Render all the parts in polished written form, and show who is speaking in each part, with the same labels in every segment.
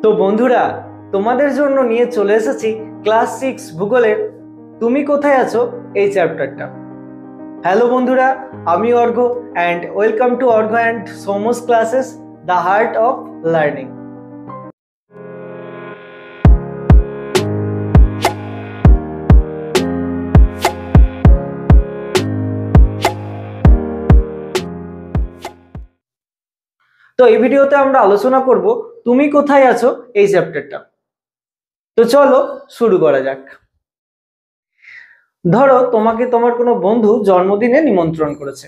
Speaker 1: তো বন্ধুরা, তোমাদের জন্য নিয়ে চলে এসেছি ক্লাস 6 ভূগোলের তুমি কোথায় আছো এই চ্যাপ্টারটা। হ্যালো বন্ধুরা, আমি Arghya and welcome to Arghya and Soumo's classes, the heart of learning. তো এই ভিডিওতে আমরা আলোচনা করব তুমি কোথায় আছো এই চ্যাপ্টারটা। তো চলো শুরু করা যাক। ধরো তোমাকে তোমার কোনো বন্ধু জন্মদিনে নিমন্ত্রণ করেছে।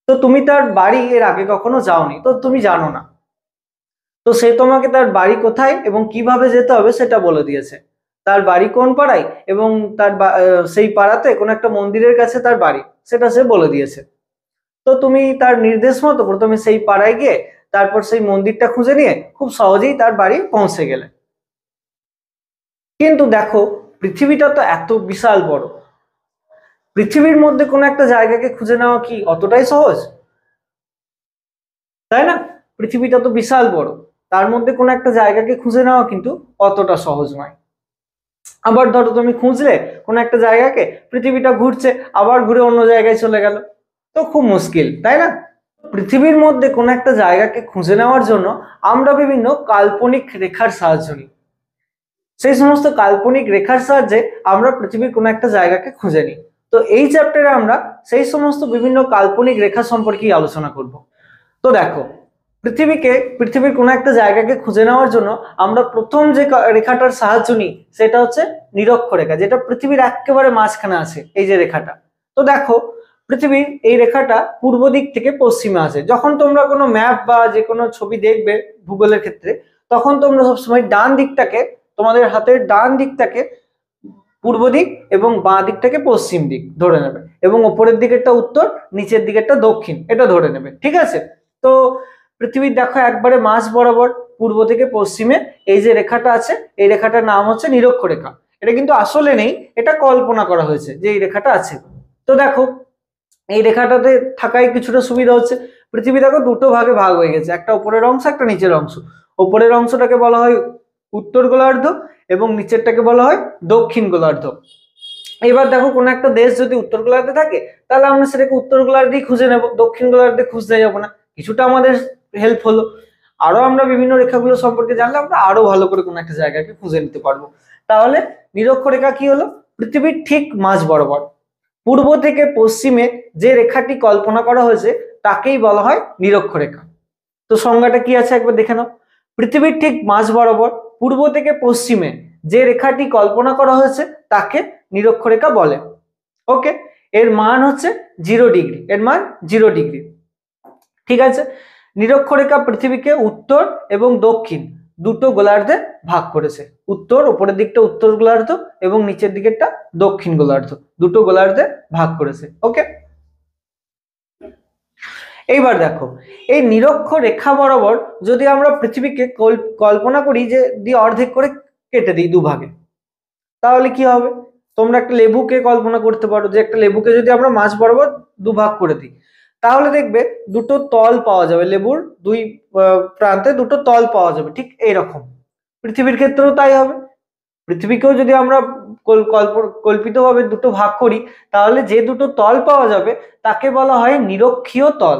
Speaker 1: তো তুমি তার বাড়ি এর আগে কখনো যাওনি, তো তুমি জানো না। তো সে তোমাকে তার বাড়ি কোথায় এবং কিভাবে যেতে হবে সেটা বলে দিয়েছে। তার বাড়ি কোন পাড়ায় এবং সেই পাড়াতে কোনো একটা মন্দিরের কাছে তার বাড়ি, সেটা সে বলে দিয়েছে। তো তুমি তার নির্দেশ মতো প্রথমে সেই পাড়ায় গিয়ে তারপর সেই মন্দিরটা খুঁজে নিয়ে খুব সহজেই তার বাড়ি পৌঁছে গেলে। কিন্তু দেখো, পৃথিবীটা তো এত বিশাল বড়, পৃথিবীর মধ্যে কোনো একটা জায়গাকে খুঁজে নেওয়া কি অতটাই সহজ? তাই না? পৃথিবীটা তো বিশাল বড়, তার মধ্যে কোনো একটা জায়গাকে খুঁজে নেওয়া কিন্তু অতটা সহজ নয়। আবার ধরো তুমি খুঁজলে কোনো একটা জায়গাকে, পৃথিবীটা ঘুরছে, আবার ঘুরে অন্য জায়গায় চলে গেল, তো খুব মুশকিল, তাই না? পৃথিবীর মধ্যে কোনো একটা জায়গাকে খুঁজে নেওয়ার জন্য আমরা বিভিন্ন কাল্পনিক রেখার সাহায্য নিই। সেই সমস্ত কাল্পনিক রেখার সাহায্যে আমরা পৃথিবীর কোনো একটা জায়গাকে খুঁজে নিই। তো এই চ্যাপ্টারে আমরা সেই সমস্ত বিভিন্ন কাল্পনিক রেখা সম্পর্কেই আলোচনা করব। তো দেখো, পৃথিবীর কোনো একটা জায়গাকে খুঁজে নেওয়ার জন্য আমরা প্রথম যে রেখাটার সাহায্য নিই সেটা হচ্ছে নিরক্ষরেখা, যেটা পৃথিবীর একেবারে মাঝখানে আছে, এই যে রেখাটা। তো দেখো, পৃথিবীর এই রেখাটা পূর্ব দিক থেকে পশ্চিমে আছে। যখন তোমরা কোনো ম্যাপ বা যে কোনো ছবি দেখবে ভূগোলের ক্ষেত্রে, তখন তোমরা সবসময় ডান দিকটাকে, তোমাদের হাতের ডান দিকটাকে পূর্ব দিক এবং বাঁ দিকটাকে পশ্চিম দিক ধরে নেবে, এবং ওপরের দিকেরটা উত্তর, নিচের দিকেরটা দক্ষিণ, এটা ধরে নেবে। ঠিক আছে? তো পৃথিবীর দেখো একবারে মাঝ বরাবর পূর্ব থেকে পশ্চিমে এই যে রেখাটা আছে, এই রেখাটার নাম হচ্ছে নিরক্ষরেখা। এটা কিন্তু আসলে নেই, এটা কল্পনা করা হয়েছে যে এই রেখাটা আছে। তো দেখো, এই রেখাটাতে থাকায় কিছুটা সুবিধা হচ্ছে। পৃথিবী দেখো দুটো ভাগে ভাগ হয়ে গেছে, একটা উপরের অংশ, একটা নিচের অংশ। উপরের অংশটাকে বলা হয় উত্তর গোলার্ধ এবং নিচেরটাকে বলা হয় দক্ষিণ গোলার্ধ। এবার দেখো, কোনো একটা দেশ যদি উত্তর গোলার্ধে থাকে, তাহলে আমরা সেটাকে উত্তর গোলার্ধেই খুঁজে নেব, দক্ষিণ গোলার্ধে খুঁজতে যাবো না। কিছুটা আমাদের হেল্প হলো। আরো আমরা বিভিন্ন রেখাগুলো সম্পর্কে জানলে আমরা আরো ভালো করে কোনো একটা জায়গাকে খুঁজে নিতে পারবো। তাহলে নিরক্ষরেখা কি হলো? পৃথিবীর ঠিক মাঝ বরাবর পূর্ব থেকে পশ্চিমে যে রেখাটি কল্পনা করা হয়েছে তাকেই বলা হয় নিরক্ষরেখা। তো সংজ্ঞাটা কি আছে একবার দেখে নাও। পৃথিবীর ঠিক মাঝ বরাবর পূর্ব থেকে পশ্চিমে যে রেখাটি কল্পনা করা হয়েছে তাকে নিরক্ষরেখা বলে। ওকে, এর মান হচ্ছে 0 ডিগ্রি, এর মান 0 ডিগ্রি। ঠিক আছে? নিরক্ষরেখা পৃথিবীকে উত্তর এবং দক্ষিণ দুটো গোলার্ধে ভাগ করেছে। উত্তর, উপরের দিকটা উত্তর গোলার্ধ এবং নিচের দিকেরটা দক্ষিণ গোলার্ধ, দুটো গোলার্ধে ভাগ করেছে। ওকে, এইবার দেখো, এই নিরক্ষরেখা বরাবর যদি আমরা পৃথিবীকে কল্পনা করি যে দিয়ে অর্ধেক করে কেটে দিই দুভাগে, তাহলে কি হবে? তোমরা একটা লেবুকে কল্পনা করতে পারো যে একটা লেবুকে যদি আমরা মাঝ বরাবর দুভাগ করে দিই, তাহলে দেখবে দুটো তল পাওয়া যাবে, লেবুর দুই প্রান্তে দুটো তল পাওয়া যাবে। ঠিক এইরকম পৃথিবীর ক্ষেত্রেও তাই হবে। পৃথিবীকেও যদি আমরা কল্পিতভাবে দুটো ভাগ করি, তাহলে যে দুটো তল পাওয়া যাবে তাকে বলা হয় নিরক্ষীয় তল।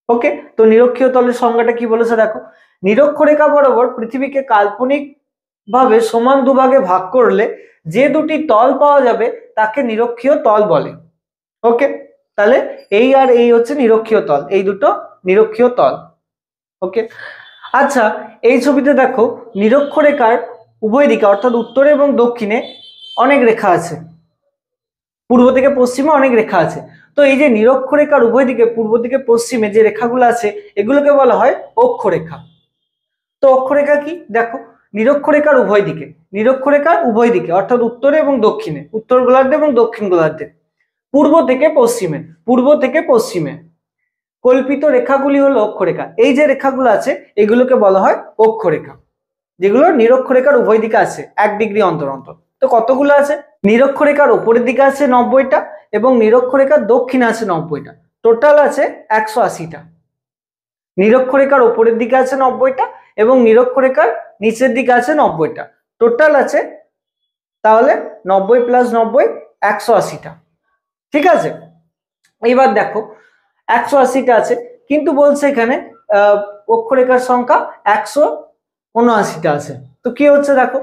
Speaker 1: ওকে, তো নিরক্ষীয় তলের সংজ্ঞাটা কি বলেছে দেখো। নিরক্ষরেখা বরাবর পৃথিবীকে কাল্পনিক ভাবে সমান দুভাগে ভাগ করলে যে দুটি তল পাওয়া যাবে তাকে নিরক্ষীয় তল বলে। ওকে, তাহলে এই আর এই হচ্ছে নিরক্ষীয় তল, এই দুটো নিরক্ষীয় তল। ওকে, আচ্ছা, এই ছবিতে দেখো নিরক্ষরেখার উভয় দিকে অর্থাৎ উত্তরে এবং দক্ষিণে অনেক রেখা আছে, পূর্ব থেকে পশ্চিমে অনেক রেখা আছে। তো এই যে নিরক্ষরেখার উভয় দিকে পূর্ব দিকে পশ্চিমে যে রেখাগুলো আছে এগুলোকে বলা হয় অক্ষরেখা। তো অক্ষরেখা কি দেখো, নিরক্ষরেখার উভয় দিকে অর্থাৎ উত্তরে এবং দক্ষিণে, উত্তর গোলার্ধে এবং দক্ষিণ গোলার্ধে, পূর্ব থেকে পশ্চিমে কল্পিত রেখাগুলি হলো অক্ষরেখা। এই যে রেখাগুলো আছে এগুলোকে বলা হয় অক্ষরেখা, যেগুলো নিরক্ষরেখার উভয় দিকে আছে 1 ডিগ্রি অন্তর অন্তর। তো কতগুলো আছে? নিরক্ষরেখার উপরের দিকে আছে 90টা এবং নিরক্ষরেখার দক্ষিণে আছে 90টা, টোটাল আছে 180টা। নিরক্ষরেখার উপরের দিকে আছে 90টা এবং নিরক্ষরেখার নিচের দিকে আছে 90টা, টোটাল আছে তাহলে 90 প্লাস 90 180টা। ঠিক আছে, এবার দেখো 180টা আছে, কিন্তু বলছে এখানে অক্ষরেখার সংখ্যা 179টা আছে। তো কি হচ্ছে দেখো,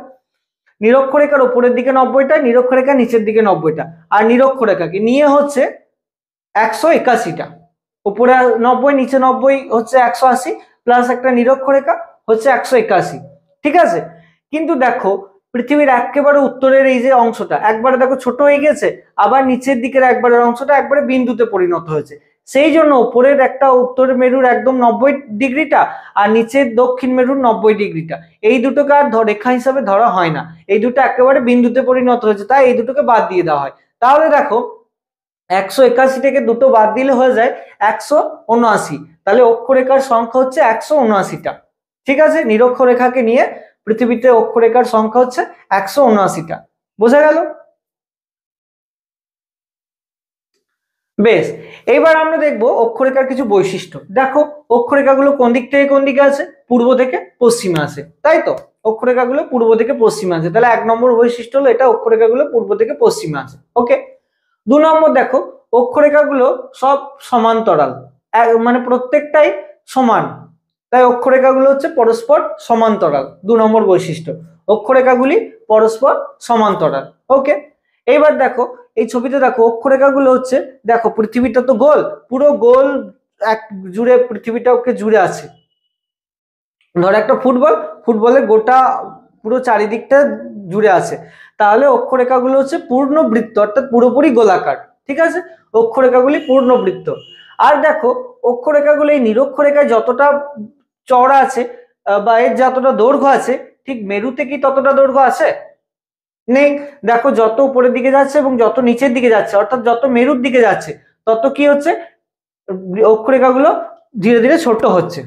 Speaker 1: নিরক্ষরেখার উপরের দিকে 90টা, নিরক্ষরেখার নিচের দিকে 90টা, আর নিরক্ষরেখাকে নিয়ে হচ্ছে 181টা। উপরে 90 নিচে 90 হচ্ছে 180, প্লাস একটা নিরক্ষরেখা হচ্ছে 181। ঠিক আছে, কিন্তু দেখো পৃথিবীর একেবারে উত্তরের এই যে অংশটা একবারে দেখো ছোট হয়ে গেছে, আবার নিচের দিকের একবারের অংশটা একবারে বিন্দুতে পরিণত হয়েছে। সেই জন্য উপরের একটা উত্তর মেরুর একদম 90 ডিগ্রিটা আর নিচের দক্ষিণ মেরুর 90 ডিগ্রিটা, এই দুটোকে আর রেখা হিসাবে ধরা হয় না, এই দুটো একেবারে বিন্দুতে পরিণত হয়েছে, তাই এই দুটোকে বাদ দিয়ে দেওয়া হয়। তাহলে দেখো 181 থেকে দুটো বাদ দিলে হয়ে যায় 179, তাহলে অক্ষরেখার সংখ্যা হচ্ছে 179টা। ঠিক আছে, নিরক্ষরেখাকে নিয়ে পৃথিবীতে অক্ষরেখার সংখ্যা হচ্ছে 179টা। বোঝা গেল? বেশ, এইবার আমরা দেখবো অক্ষরেখার কিছু বৈশিষ্ট্য। দেখো অক্ষরেখাগুলো কোন দিক থেকে কোন দিকে আছে, পূর্ব থেকে পশ্চিমে আছে, তাই তো অক্ষরেখাগুলো পূর্ব থেকে পশ্চিমে আছে, তাহলে 1 নম্বর বৈশিষ্ট্য হলো এটা, অক্ষরেখাগুলো পূর্ব থেকে পশ্চিমে আছে। ওকে, 2 নম্বর দেখো অক্ষরেখাগুলো সব সমান্তরাল, মানে প্রত্যেকটাই সমান, তাই অক্ষরেখাগুলো হচ্ছে পরস্পর সমান্তরাল। 2 নম্বর বৈশিষ্ট্য, অক্ষরেখাগুলি পরস্পর সমান্তরাল। ওকে, এইবার দেখো এই ছবিতে দেখো অক্ষরেখাগুলো হচ্ছে, দেখো পৃথিবীটা তো গোল, পুরো গোল এক জুড়ে পৃথিবীটা ওকে জুড়ে আছে। ধর একটা ফুটবলের গোটা পুরো চারিদিকটা জুড়ে আছে, তাহলে অক্ষরেখাগুলো হচ্ছে পূর্ণ বৃত্ত, অর্থাৎ পুরোপুরি গোলাকার। ঠিক আছে, অক্ষরেখাগুলি পূর্ণ বৃত্ত। আর দেখো অক্ষরেখাগুলো এই নিরক্ষরেখায় যতটা চওড়া আছে বা এর যতটা দৈর্ঘ্য আছে, ঠিক মেরুতে কি ততটা দৈর্ঘ্য আছে? নেই। দেখো যত উপরের দিকে যাচ্ছে এবং যত নিচের দিকে যাচ্ছে, অর্থাৎ যত মেরুর দিকে যাচ্ছে, তত কি হচ্ছে, অক্ষরেখাগুলো ধীরে ধীরে ছোট হচ্ছে।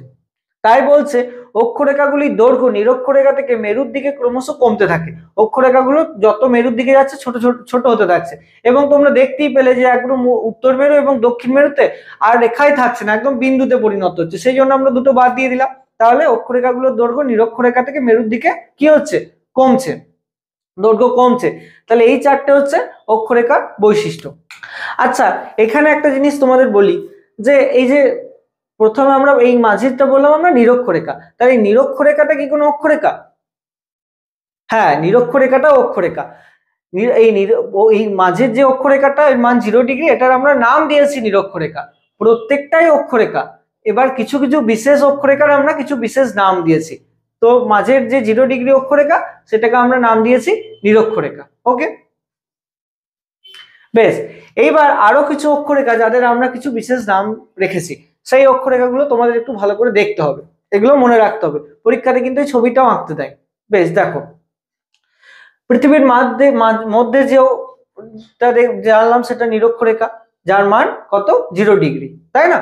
Speaker 1: তাই বলছে অক্ষরেখাগুলির দৈর্ঘ্য নিরক্ষরেখা থেকে মেরুর দিকে ক্রমশ কমতে থাকে, অক্ষরেখাগুলো যত মেরুর দিকে যাচ্ছে ছোট ছোট ছোট হতে থাকছে। এবং তোমরা দেখতেই পেলে যে একদম উত্তর মেরু এবং দক্ষিণ মেরুতে আর রেখাই থাকছে না, একদম বিন্দুতে পরিণত হচ্ছে, সেই জন্য আমরা দুটো বাদ দিয়ে দিলাম। তাহলে অক্ষরেখাগুলোর দৈর্ঘ্য নিরক্ষরেখা থেকে মেরুর দিকে কি হচ্ছে, কমছে, দৈর্ঘ্য কমছে। তাহলে এই চারটে হচ্ছে অক্ষরেখার বৈশিষ্ট্য। আচ্ছা, এখানে একটা জিনিস তোমাদের বলি, যে এই যে প্রথমে আমরা এই মাঝেরটা বললাম আমরা নিরক্ষরেখা, তাহলে এই নিরক্ষরেখাটা কি কোনো অক্ষরেখা? হ্যাঁ, নিরক্ষরেখাটা অক্ষরেখা। এই মাঝের যে অক্ষরেখাটা এর মান 0 ডিগ্রি, এটার আমরা নাম দিয়েছি নিরক্ষরেখা, প্রত্যেকটাই অক্ষরেখা। এবার কিছু কিছু বিশেষ অক্ষরেখার আমরা কিছু বিশেষ নাম দিয়েছি, তো মাঝের যে 0 ডিগ্রি অক্ষরেখা সেটাকে আমরা নাম দিয়েছি নিরক্ষরেখা। ওকে, বেশ, এইবার আরো কিছু অক্ষরেখা যাদের আমরা কিছু বিশেষ নাম রেখেছি, সেই অক্ষরেখাগুলো তোমাদের একটু ভালো করে দেখতে হবে, এগুলো মনে রাখতে হবে, পরীক্ষাতে কিন্তু এই ছবিটাও আঁকতে দেয়। বেশ, দেখো পৃথিবীর মধ্যে যে জানলাম সেটা নিরক্ষরেখা, যার মান কত, 0 ডিগ্রি, তাই না?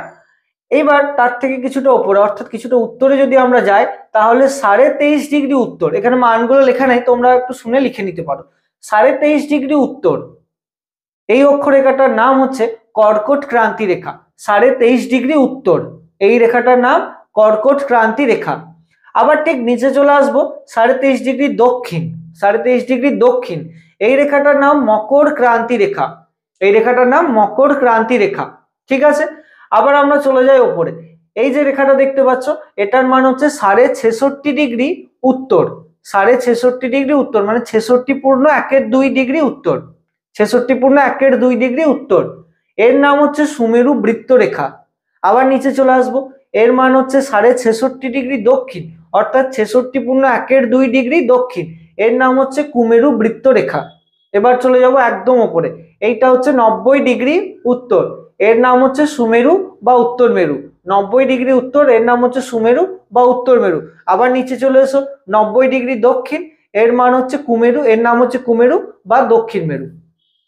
Speaker 1: এইবার তার থেকে কিছুটা উপরে অর্থাৎ কিছুটা উত্তরে যদি আমরা যাই, তাহলে 23.5 ডিগ্রি উত্তর, এখানে মানগুলো লেখা নেই, তোমরা একটু শুনে লিখে নিতে পারো। 23.5 ডিগ্রি উত্তর, এই অক্ষরেখাটার নাম হচ্ছে কর্কট ক্রান্তি রেখা। 23.5 ডিগ্রি উত্তর, এই রেখাটার নাম কর্কট ক্রান্তি রেখা। আবার ঠিক নিচে চলে আসবো, 23.5 ডিগ্রি দক্ষিণ, 23.5 ডিগ্রি দক্ষিণ, এই রেখাটার নাম মকর ক্রান্তি রেখা, এই রেখাটার নাম মকর ক্রান্তি রেখা। ঠিক আছে, আবার আমরা চলে যাই ওপরে, এই যে রেখাটা দেখতে পাচ্ছ, এটার মান হচ্ছে 66.5 ডিগ্রি উত্তর, 66.5 ডিগ্রি উত্তর, মানে 66.2 ডিগ্রি উত্তর, 66.2 ডিগ্রি উত্তর, এর নাম হচ্ছে সুমেরু বৃত্ত রেখা। আবার নিচে চলে আসবো, এর মান হচ্ছে 66.5 ডিগ্রি দক্ষিণ, অর্থাৎ 66.2 ডিগ্রি দক্ষিণ, এর নাম হচ্ছে কুমেরু বৃত্ত রেখা। এবার চলে যাব একদম উপরে, এইটা হচ্ছে 90 ডিগ্রি উত্তর, এর নাম হচ্ছে সুমেরু বা উত্তর মেরু, 90 ডিগ্রি উত্তর, এর নাম হচ্ছে সুমেরু বা উত্তর মেরু। আবার নিচে চলে এসো, 90 ডিগ্রি দক্ষিণ, এর মান হচ্ছে কুমেরু, এর নাম হচ্ছে কুমেরু বা দক্ষিণ মেরু।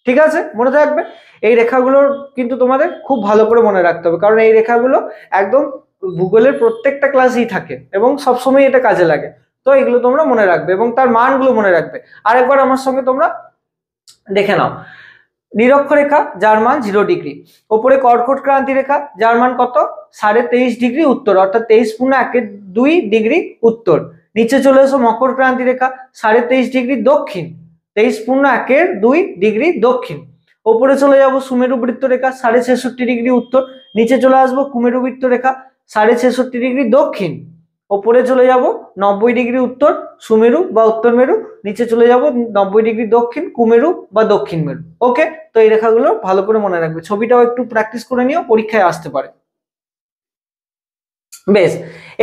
Speaker 1: ঠিক আছে, মনে থাকবে, এই রেখাগুলোর কিন্তু তোমাদের খুব ভালো করে মনে রাখতে হবে, কারণ এই রেখাগুলো একদম ভূগোলের প্রত্যেকটা ক্লাসেই থাকে এবং সবসময় এটা কাজে লাগে। তো এগুলো তোমরা মনে রাখবে এবং তার মানগুলো মনে রাখবে। আরেকবার আমার সঙ্গে তোমরা দেখে নাও, নিরক্ষরেখা যার মান 0 ডিগ্রি, ওপরে কর্কট ক্রান্তি রেখা যার মান কত 23.5 ডিগ্রি উত্তর, অর্থাৎ 23.1 ডিগ্রি উত্তর। নিচে চলে এসো মকর ক্রান্তি রেখা 23.5 ডিগ্রি দক্ষিণ, 23.1 ডিগ্রি দক্ষিণ। ওপরে চলে যাব সুমেরু বৃত্ত রেখা 66.5 ডিগ্রি উত্তর, নিচে চলে আসবো কুমেরু বৃত্ত রেখা 66.5 ডিগ্রি দক্ষিণ। ওপরে চলে যাব 90 ডিগ্রি উত্তর সুমেরু বা উত্তর মেরু, নিচে চলে যাব 90 ডিগ্রি দক্ষিণ কুমেরু বা দক্ষিণ মেরু। ওকে, তো এই রেখাগুলো ভালো করে মনে রাখবে, ছবিটাও একটু প্র্যাকটিস করে নিও, পরীক্ষায় আসতে পারে। বেশ,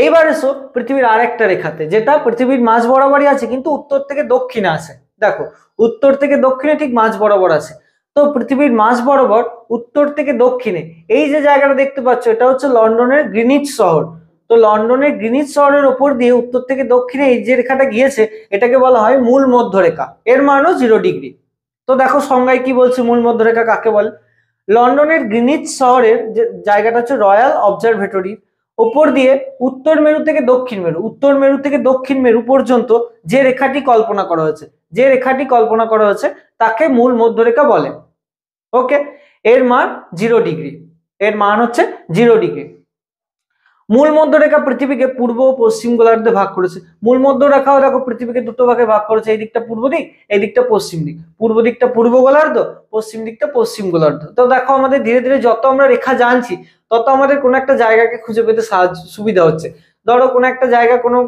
Speaker 1: এইবার এসো পৃথিবীর আরেকটা রেখাতে, যেটা পৃথিবীর মাঝ বরাবরই আছে কিন্তু উত্তর থেকে দক্ষিণে আছে। দেখো উত্তর থেকে দক্ষিণে ঠিক মাঝ বরাবর আছে। তো পৃথিবীর মাঝ বরাবর উত্তর থেকে দক্ষিণে এই যে জায়গাটা দেখতে পাচ্ছ, এটা হচ্ছে লন্ডনের গ্রিনিচ শহর। তো লন্ডনের গ্রিনিচ শহরের উপর দিয়ে উত্তর থেকে দক্ষিণে এই যে রেখাটা গিয়েছে, এটাকে বলা হয় মূল মধ্যরেখা, এর মানও 0 ডিগ্রি। তো দেখো সংজ্ঞায় কি বলছে মূল মধ্যরেখা কাকে বলে। লন্ডনের গ্রিনিচ শহরের যে জায়গাটা হচ্ছে রয়্যাল অবজারভেটরি, উপর দিয়ে উত্তর মেরু থেকে দক্ষিণ মেরু, উত্তর মেরু থেকে দক্ষিণ মেরু পর্যন্ত যে রেখাটি কল্পনা করা হয়েছে, তাকে মূল মধ্যরেখা বলে। ওকে, এর মান 0 ডিগ্রি, এর মান হচ্ছে 0 ডিগ্রি। মূল মধ্যরেখা পৃথিবীকে পূর্ব ও পশ্চিম গোলার্ধে ভাগ করেছে। মূল মধ্যরেখাও দেখো পৃথিবীকে দুটো ভাগে ভাগ করেছে, এই দিকটা পূর্ব দিক, এই দিকটা পশ্চিম দিক। পূর্ব দিকটা পূর্ব গোলার্ধ, পশ্চিম দিকটা পশ্চিম গোলার্ধ। তো দেখো আমাদের ধীরে ধীরে যত আমরা রেখা জানছি, তত আমাদের কোনো একটা জায়গাকে খুঁজে পেতে সুবিধা হচ্ছে। ধরো কোনো একটা জায়গা কোনো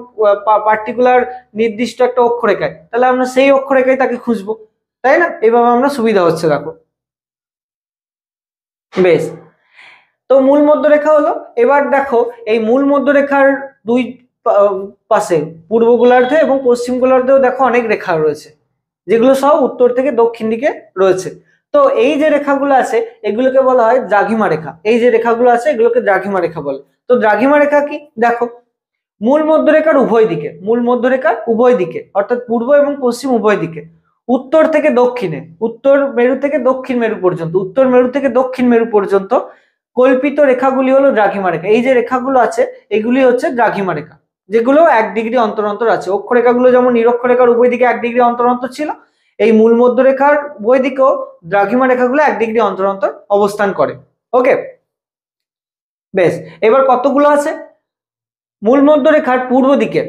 Speaker 1: পার্টিকুলার নির্দিষ্ট একটা অক্ষরেখায়, তাহলে আমরা সেই অক্ষরেখায় তাকে খুঁজবো, তাই না? এইভাবে আমরা সুবিধা হচ্ছে দেখো। বেশ, তো মূল মধ্যরেখা হলো। এবার দেখো এই মূল মধ্যরেখার দুই পাশে পূর্ব গোলার্ধে এবং পশ্চিম গোলার্ধেও দেখো অনেক রেখা রয়েছে, যেগুলো সব উত্তর থেকে দক্ষিণ দিকে রয়েছে। তো এই যে রেখাগুলো আছে এগুলোকে বলা হয় দ্রাঘিমা রেখা। এই যে রেখাগুলো আছে এগুলোকে দ্রাঘিমা রেখা বলে। তো দ্রাঘিমা রেখা কি? দেখো মূল মধ্যরেখার উভয় দিকে অর্থাৎ পূর্ব এবং পশ্চিম উভয় দিকে, উত্তর থেকে দক্ষিণে, উত্তর মেরু থেকে দক্ষিণ মেরু পর্যন্ত, উত্তর মেরু থেকে দক্ষিণ মেরু পর্যন্ত কল্পিত রেখাগুলি হলো দ্রাঘিমা রেখা। এই যে রেখাগুলো আছে এগুলি হচ্ছে দ্রাঘিমা রেখা, যেগুলো 1 ডিগ্রি অন্তর অন্তর আছে। অক্ষরেখাগুলো যেমন নিরক্ষরেখার উভয় দিকে 1 ডিগ্রি অন্তর অন্তর ছিল, এই মূল মধ্যরেখার উভয় দিকেও দ্রাঘিমা রেখাগুলো 1 ডিগ্রি অন্তর অন্তর অবস্থান করে। ওকে, বেশ, এবার কতগুলো আছে? মূল মধ্যরেখার পূর্ব দিকে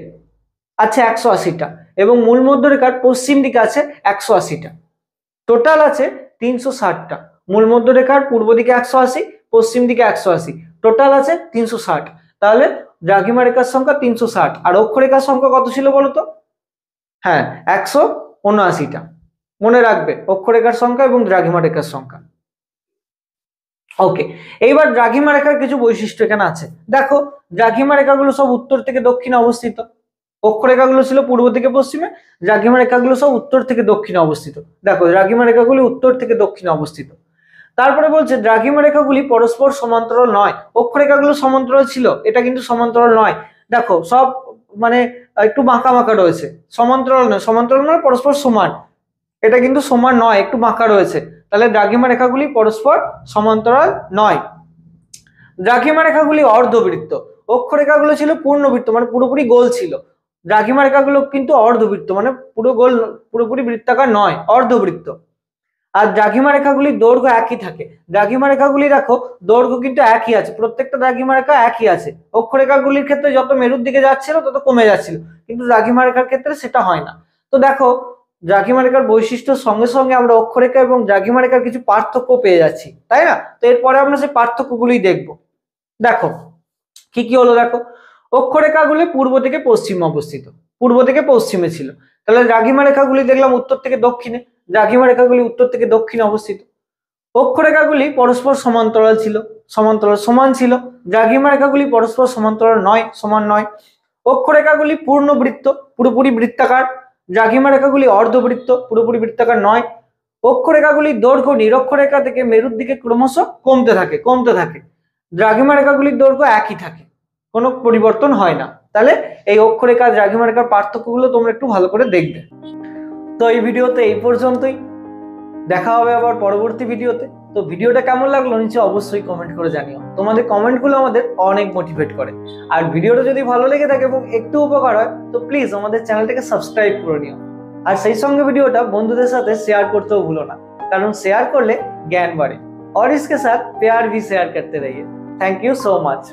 Speaker 1: আছে 180টা এবং মূল মধ্যরেখার পশ্চিম দিকে আছে 180টা, টোটাল আছে 360টা। মূল মধ্যরেখার পূর্ব দিকে 180, পশ্চিম দিকে 180, টোটাল আছে 360। তাহলে দ্রাঘিমা রেখার সংখ্যা 360। আর অক্ষরেখার সংখ্যা কত ছিল বলতো? হ্যাঁ, 179টা। মনে রাখবে অক্ষরেখার সংখ্যা এবং দ্রাঘিমা রেখার সংখ্যা। ওকে, এইবার দ্রাঘিমা রেখার কিছু বৈশিষ্ট্য এখানে আছে। দেখো দ্রাঘিমা রেখাগুলো সব উত্তর থেকে দক্ষিণে অবস্থিত, অক্ষরেখাগুলো ছিল পূর্ব থেকে পশ্চিমে, দ্রাঘিমা রেখাগুলো সব উত্তর থেকে দক্ষিণে অবস্থিত। দেখো দ্রাঘিমা রেখাগুলি উত্তর থেকে দক্ষিণে অবস্থিত। তারপরে বলছে দ্রাঘিমা রেখাগুলি পরস্পর সমান্তরাল নয়। অক্ষরেখাগুলো সমান্তরাল ছিল, এটা কিন্তু সমান্তরাল নয়। দেখো সব মানে একটু বাঁকা বাঁকা রয়েছে, সমান্তরাল নয়। সমান্তরাল মানে পরস্পর সমান, এটা কিন্তু সমান নয়, একটু বাঁকা রয়েছে। তাহলে দ্রাঘিমা রেখাগুলি পরস্পর সমান্তরাল নয়। দ্রাঘিমা রেখাগুলি অর্ধবৃত্ত, অক্ষরেখাগুলো ছিল পূর্ণবৃত্ত মানে পুরোপুরি গোল ছিল। দ্রাঘিমা রেখাগুলো কিন্তু অর্ধবৃত্ত মানে পুরো গোল, পুরোপুরি বৃত্তাকার নয়, অর্ধবৃত্ত। আর দ্রাঘিমা রেখাগুলির দৈর্ঘ্য একই থাকে। দ্রাঘিমা রেখাগুলি দেখো দৈর্ঘ্য কিন্তু একই আছে, প্রত্যেকটা দ্রাঘিমা রেখা একই আছে। অক্ষরেখাগুলির ক্ষেত্রে যত মেরুর দিকে যাচ্ছিল তত কমে যাচ্ছিল, কিন্তু দ্রাঘিমা রেখার ক্ষেত্রে সেটা হয় না। তো দেখো দ্রাঘিমা রেখার বৈশিষ্ট্যের সঙ্গে সঙ্গে আমরা অক্ষরেখা এবং দ্রাঘিমা রেখার কিছু পার্থক্য পেয়ে যাচ্ছি, তাই না? তো এরপরে আমরা সেই পার্থক্যগুলি দেখবো। দেখো কি কি হলো, দেখো অক্ষরেখাগুলি পূর্ব থেকে পশ্চিমে অবস্থিত, পূর্ব থেকে পশ্চিমে ছিল। তাহলে দ্রাঘিমা রেখাগুলি দেখলাম উত্তর থেকে দক্ষিণে, দ্রাঘিমা রেখাগুলি উত্তর থেকে দক্ষিণে অবস্থিত। অক্ষরেখাগুলি পরস্পর সমান্তরাল ছিল, সমান্তরাল সমান ছিল। দ্রাঘিমা রেখাগুলি পরস্পর সমান্তরাল নয়, সমান নয়। অক্ষরেখাগুলি পূর্ণবৃত্ত, পুরোপুরি বৃত্তাকার। দ্রাঘিমা রেখাগুলি অর্ধবৃত্ত, পুরোপুরি বৃত্তাকার নয়। অক্ষরেখাগুলির দৈর্ঘ্য নিরক্ষরেখা থেকে মেরুর দিকে ক্রমশ কমতে থাকে। দ্রাঘিমা রেখাগুলির দৈর্ঘ্য একই থাকে, কোনো পরিবর্তন হয় না। তাহলে এই অক্ষরেখা দ্রাঘিমা রেখার পার্থক্যগুলো তোমরা একটু ভালো করে দেখবে। তো এই ভিডিওতে এই পর্যন্তই, দেখা হবে আবার পরবর্তী ভিডিওতে। তো ভিডিওটা কেমন লাগলো নিচে অবশ্যই কমেন্ট করে জানিও, তোমাদের কমেন্টগুলো আমাদের অনেক মোটিভেট করে। আর ভিডিওটা যদি ভালো লেগে থাকে এবং একটু উপকার হয় তো প্লিজ আমাদের চ্যানেলটাকে সাবস্ক্রাইব করে নিও। আর সেই সঙ্গে ভিডিওটা বন্ধুদের সাথে শেয়ার করতেও ভুলো না। कारण शेयर करले ज्ञान बढ़े। और इसके साथ प्यार भी शेयर करते रहिए। Thank you so much.